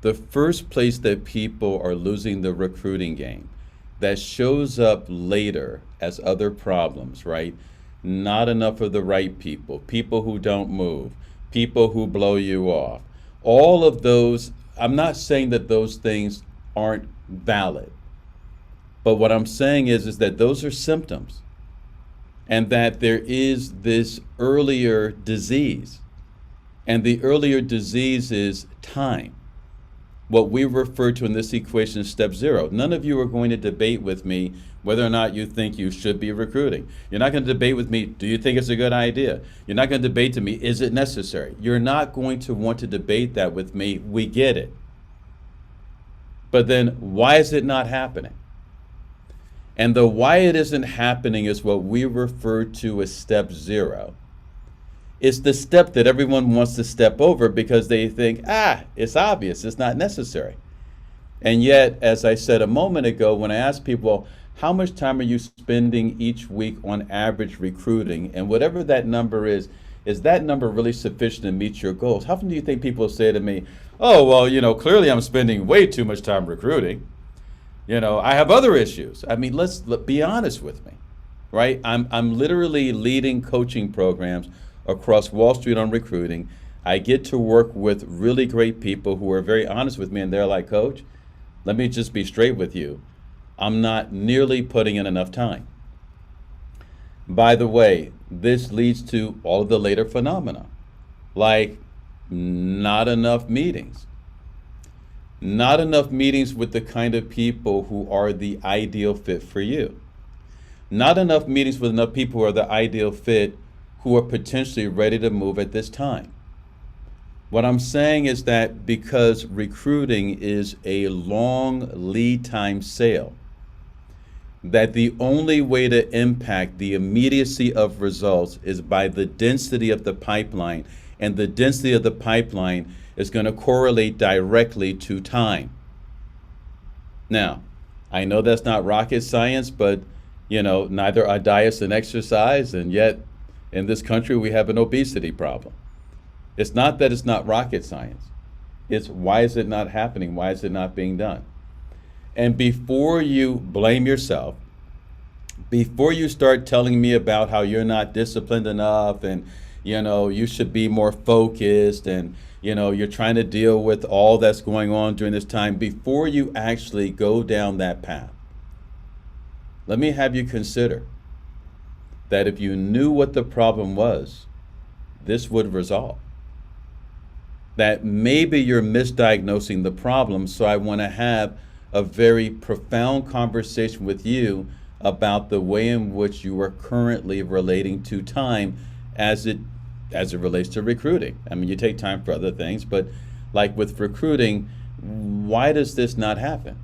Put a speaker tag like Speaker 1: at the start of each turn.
Speaker 1: The first place that people are losing the recruiting game that shows up later as other problems, right? Not enough of the right people, people who don't move, people who blow you off. All of those, I'm not saying that those things aren't valid, but what I'm saying is that those are symptoms and that there is this earlier disease. And the earlier disease is time. What we refer to in this equation is step zero. None of you are going to debate with me whether or not you think you should be recruiting. You're not going to debate with me, do you think it's a good idea? You're not going to debate to me, is it necessary? You're not going to want to debate that with me. We get it. But then why is it not happening? And the why it isn't happening is what we refer to as step zero. It's the step that everyone wants to step over because they think, it's obvious, it's not necessary. And yet, as I said a moment ago, when I asked people, how much time are you spending each week on average recruiting? And whatever that number is that number really sufficient to meet your goals? How often do you think people say to me, oh, well, clearly I'm spending way too much time recruiting. I have other issues. I mean, let's be honest with me, right? I'm literally leading coaching programs across Wall Street on recruiting. I get to work with really great people who are very honest with me, and they're like, Coach, let me just be straight with you. I'm not nearly putting in enough time. By the way, this leads to all of the later phenomena, like not enough meetings. Not enough meetings with the kind of people who are the ideal fit for you. Not enough meetings with enough people who are the ideal fit who are potentially ready to move at this time. What I'm saying is that because recruiting is a long lead time sale, that the only way to impact the immediacy of results is by the density of the pipeline, and the density of the pipeline is going to correlate directly to time. Now, I know that's not rocket science, but neither are diets and exercise, and yet in this country we have an obesity problem. It's not that it's not rocket science. It's why is it not happening? Why is it not being done? And before you blame yourself, before you start telling me about how you're not disciplined enough and you should be more focused and you're trying to deal with all that's going on during this time, before you actually go down that path, let me have you consider that if you knew what the problem was, this would resolve. That maybe you're misdiagnosing the problem, so I want to have a very profound conversation with you about the way in which you are currently relating to time as it relates to recruiting. I mean, you take time for other things, but like with recruiting, why does this not happen?